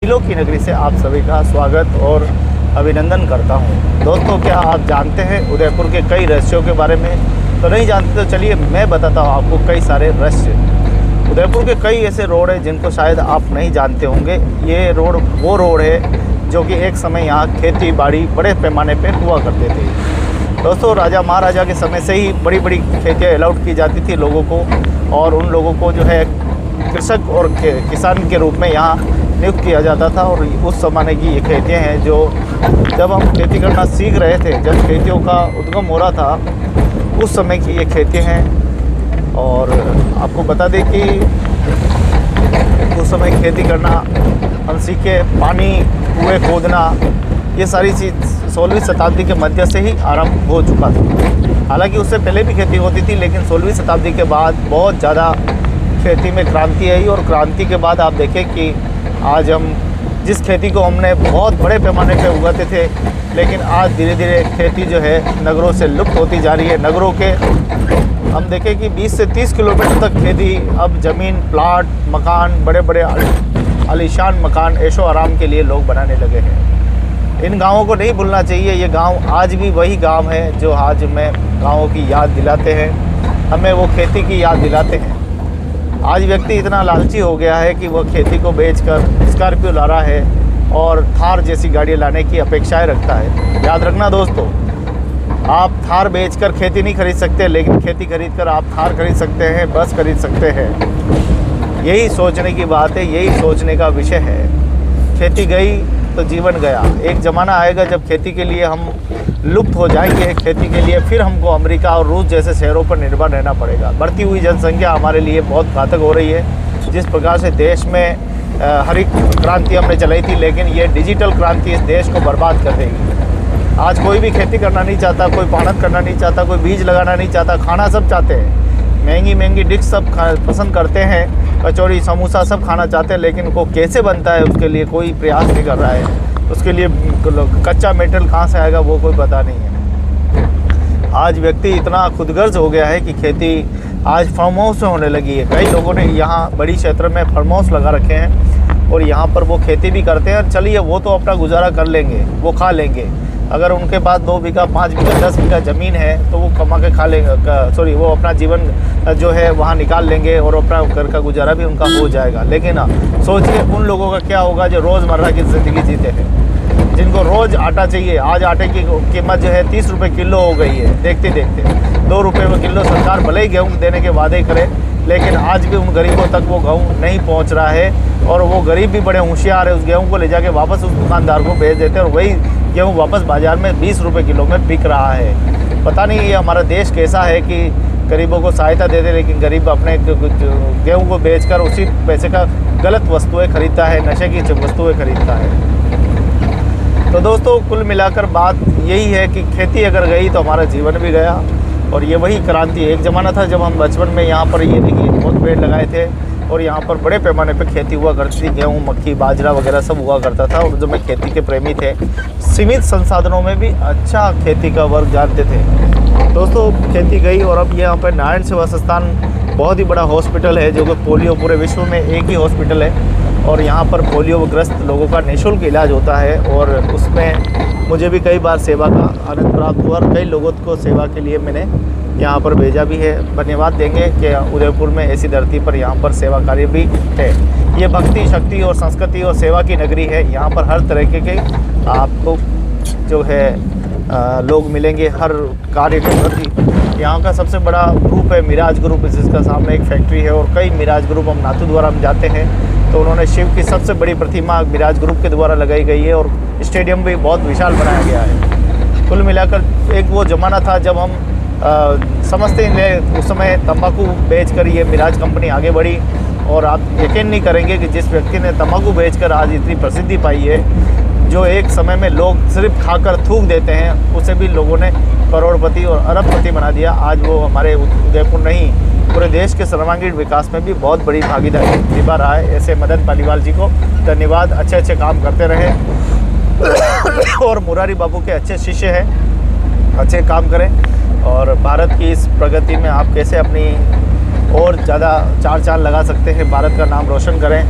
फूलों की नगरी से आप सभी का स्वागत और अभिनंदन करता हूं। दोस्तों, क्या आप जानते हैं उदयपुर के कई रहस्यों के बारे में? तो नहीं जानते तो चलिए मैं बताता हूं आपको कई सारे रहस्य। उदयपुर के कई ऐसे रोड हैं जिनको शायद आप नहीं जानते होंगे। ये रोड वो रोड है जो कि एक समय यहाँ खेती बाड़ी बड़े पैमाने पर हुआ करते थे। दोस्तों, राजा महाराजा के समय से ही बड़ी बड़ी खेतियाँ अलाउट की जाती थी लोगों को, और उन लोगों को जो है कृषक और किसान के रूप में यहाँ नियुक्त किया जाता था। और उस ज़माने की ये खेतियाँ हैं जो जब हम खेती करना सीख रहे थे, जब खेतियों का उद्गम हो रहा था, उस समय की ये खेतियाँ हैं। और आपको बता दें कि उस समय खेती करना हम सीखे, पानी कुएँ खोदना, ये सारी चीज़ 16वीं शताब्दी के मध्य से ही आरंभ हो चुका था। हालांकि उससे पहले भी खेती होती थी, लेकिन 16वीं शताब्दी के बाद बहुत ज़्यादा खेती में क्रांति आई। और क्रांति के बाद आप देखें कि आज हम जिस खेती को हमने बहुत बड़े पैमाने पे उगाते थे, लेकिन आज धीरे धीरे खेती जो है नगरों से लुप्त होती जा रही है। नगरों के हम देखें कि 20 से 30 किलोमीटर तक खेती, अब ज़मीन, प्लाट, मकान, बड़े बड़े आलीशान मकान ऐशो आराम के लिए लोग बनाने लगे हैं। इन गाँवों को नहीं भूलना चाहिए। ये गाँव आज भी वही गाँव है जो आज हमें गाँवों की याद दिलाते हैं, हमें वो खेती की याद दिलाते हैं। आज व्यक्ति इतना लालची हो गया है कि वह खेती को बेचकर स्कॉर्पियो ला रहा है और थार जैसी गाड़ियाँ लाने की अपेक्षाएं रखता है। याद रखना दोस्तों, आप थार बेचकर खेती नहीं खरीद सकते, लेकिन खेती खरीदकर आप थार खरीद सकते हैं, बस खरीद सकते हैं। यही सोचने की बात है, यही सोचने का विषय है। खेती गई तो जीवन गया। एक ज़माना आएगा जब खेती के लिए हम लुप्त हो जाएंगे। खेती के लिए फिर हमको अमेरिका और रूस जैसे शहरों पर निर्भर रहना पड़ेगा। बढ़ती हुई जनसंख्या हमारे लिए बहुत घातक हो रही है। जिस प्रकार से देश में हरित क्रांति हमने चलाई थी, लेकिन ये डिजिटल क्रांति इस देश को बर्बाद कर देगी। आज कोई भी खेती करना नहीं चाहता, कोई पाणत करना नहीं चाहता, कोई बीज लगाना नहीं चाहता। खाना सब चाहते हैं, महंगी महंगी डिश सब पसंद करते हैं, कचौड़ी समोसा सब खाना चाहते हैं, लेकिन वो कैसे बनता है उसके लिए कोई प्रयास नहीं कर रहा है। उसके लिए कच्चा मेटेरियल कहाँ से आएगा वो कोई पता नहीं है। आज व्यक्ति इतना खुदगर्ज हो गया है कि खेती आज फार्म हाउस में होने लगी है। कई लोगों ने यहाँ बड़ी क्षेत्र में फार्म हाउस लगा रखे हैं और यहाँ पर वो खेती भी करते हैं। चलिए, वो तो अपना गुजारा कर लेंगे, वो खा लेंगे। अगर उनके पास 2 बीघा, 5 बीघा, 10 बीघा ज़मीन है तो वो कमा के खा लेंगे, वो अपना जीवन जो है वहाँ निकाल लेंगे और अपना घर का गुजारा भी उनका हो जाएगा। लेकिन सोचिए उन लोगों का क्या होगा जो रोज़मर्रा की ज़िंदगी जीते हैं, जिनको रोज़ आटा चाहिए। आज आटे की कीमत जो है 30 रुपये किलो हो गई है। देखते देखते 2 रुपये में किलो सरकार भले ही गेहूँ देने के वादे करे, लेकिन आज भी उन गरीबों तक वो गेहूँ नहीं पहुँच रहा है। और वो गरीब भी बड़े होशियार है, उस गेहूँ को ले जाके वापस उस दुकानदार को बेच देते हैं और वही गेहूँ वापस बाज़ार में 20 रुपये किलो में बिक रहा है। पता नहीं ये हमारा देश कैसा है कि गरीबों को सहायता देते, लेकिन गरीब अपने गेहूँ को बेचकर उसी पैसे का गलत वस्तुएं खरीदता है, नशे की वस्तुएं खरीदता है। तो दोस्तों, कुल मिलाकर बात यही है कि खेती अगर गई तो हमारा जीवन भी गया। और ये वही क्रांति है। एक ज़माना था जब हम बचपन में यहाँ पर ये देखिए बहुत पेड़ लगाए थे और यहाँ पर बड़े पैमाने पे खेती हुआ करती थी। गेहूँ, मक्की, बाजरा वगैरह सब हुआ करता था। और जो मैं खेती के प्रेमी थे, सीमित संसाधनों में भी अच्छा खेती का वर्ग जानते थे। दोस्तों, खेती गई और अब यहाँ पर नारायण सेवा संस्थान बहुत ही बड़ा हॉस्पिटल है, जो कि पोलियो पूरे विश्व में एक ही हॉस्पिटल है। और यहाँ पर पोलियोग्रस्त लोगों का निःशुल्क इलाज होता है और उसमें मुझे भी कई बार सेवा का आनंद प्राप्त हुआ और कई लोगों को सेवा के लिए मैंने यहाँ पर भेजा भी है। धन्यवाद देंगे कि उदयपुर में ऐसी धरती पर यहाँ पर सेवा कार्य भी है। ये भक्ति, शक्ति और संस्कृति और सेवा की नगरी है। यहाँ पर हर तरीके के आपको जो है लोग मिलेंगे हर कार्य के प्रति। यहाँ का सबसे बड़ा ग्रुप है मिराज ग्रुप, जिसका सामने एक फैक्ट्री है। और कई मिराज ग्रुप हम नाथू द्वारा हम जाते हैं तो उन्होंने शिव की सबसे बड़ी प्रतिमा मिराज ग्रुप के द्वारा लगाई गई है और स्टेडियम भी बहुत विशाल बनाया गया है। कुल मिलाकर एक वो ज़माना था जब हम समझते हैं, उस समय तंबाकू बेचकर ये मिराज कंपनी आगे बढ़ी। और आप यकीन नहीं करेंगे कि जिस व्यक्ति ने तंबाकू बेचकर आज इतनी प्रसिद्धि पाई है, जो एक समय में लोग सिर्फ खाकर थूक देते हैं, उसे भी लोगों ने करोड़पति और अरबपति बना दिया। आज वो हमारे उदयपुर नहीं, पूरे देश के सर्वांगीण विकास में भी बहुत बड़ी भागीदारी निभा रहा है। ऐसे मदन पालीवाल जी को धन्यवाद। अच्छे अच्छे काम करते रहे और मुरारी बाबू के अच्छे शिष्य हैं, अच्छे काम करें। और भारत की इस प्रगति में आप कैसे अपनी और ज़्यादा चार चांद लगा सकते हैं, भारत का नाम रोशन करें।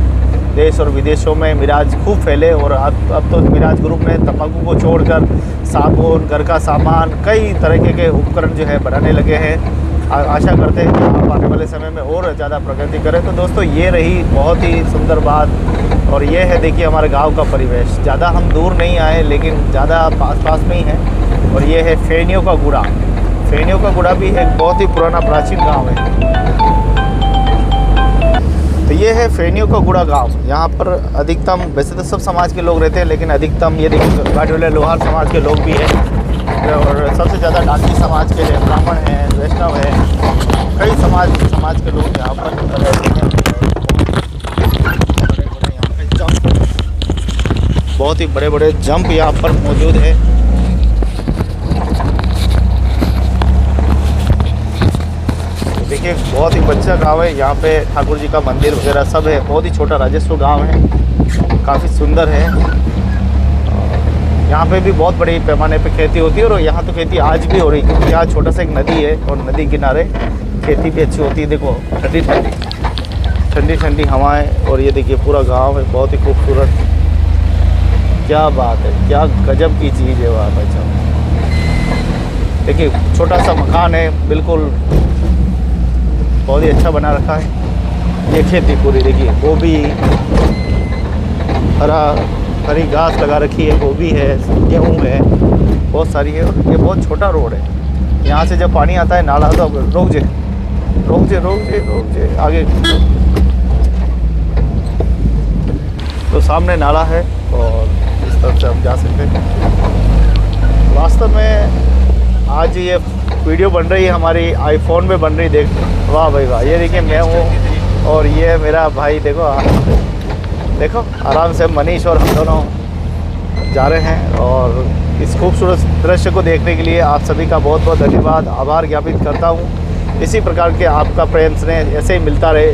देश और विदेशों में मिराज खूब फैले और अब तो मिराज ग्रुप ने तंबाकू को छोड़कर साबुन, घर का सामान, कई तरीके के उपकरण जो है बनाने लगे हैं। आशा करते हैं कि आप आने वाले समय में और ज़्यादा प्रगति करें। तो दोस्तों ये रही बहुत ही सुंदर बात। और ये है देखिए हमारे गांव का परिवेश। ज़्यादा हम दूर नहीं आए लेकिन ज़्यादा पास में ही है। और ये है फेनियों का गुड़ा। फेनियों का गुड़ा भी एक बहुत ही पुराना प्राचीन गांव है। तो ये है फेनियों का गुड़ा गांव। यहाँ पर अधिकतम, वैसे तो सब समाज के लोग रहते हैं लेकिन अधिकतम ये देखिए गाड़ीवाले लोहार समाज के लोग भी हैं और सबसे ज़्यादा डाकी समाज के हैं, ब्राह्मण हैं, वैष्णव हैं, कई समाज के लोग यहाँ पर रहते हैं। बड़े-बड़े यहाँ पे जंप, बहुत ही बड़े-बड़े जंप यहाँ पर मौजूद है। देखिए बहुत ही बच्चा गांव है। यहाँ पे ठाकुर जी का मंदिर वगैरह सब है। बहुत ही छोटा राजस्व गांव है, काफ़ी सुंदर है। यहाँ पे भी बहुत बड़ी पैमाने पे खेती होती है और यहाँ तो खेती आज भी हो रही है क्योंकि यहाँ छोटा सा एक नदी है और नदी किनारे खेती भी अच्छी होती है। देखो ठंडी ठंडी हवाएं और ये देखिए पूरा गांव है, बहुत ही खूबसूरत। क्या बात है, क्या गजब की चीज़ है वहाँ पर। देखिए छोटा सा मकान है, बिल्कुल बहुत ही अच्छा बना रखा है। ये खेती पूरी देखिए, गोभी, हरी घास लगा रखी है, गोभी है, गेहूँ है, बहुत सारी है। और ये बहुत छोटा रोड है। यहाँ से जब पानी आता है नाला तो रोक जे आगे तो सामने नाला है और इस तरफ से हम जा सकते हैं। वास्तव में आज ये वीडियो बन रही है हमारी आईफोन में बन रही। देख वाह भाई वाह, ये देखिए मैं हूँ और ये मेरा भाई। देखो आराम से मनीष और हम दोनों जा रहे हैं। और इस खूबसूरत दृश्य को देखने के लिए आप सभी का बहुत बहुत धन्यवाद, आभार ज्ञापित करता हूँ। इसी प्रकार के आपका प्रेम स्नेह ऐसे ही मिलता रहे।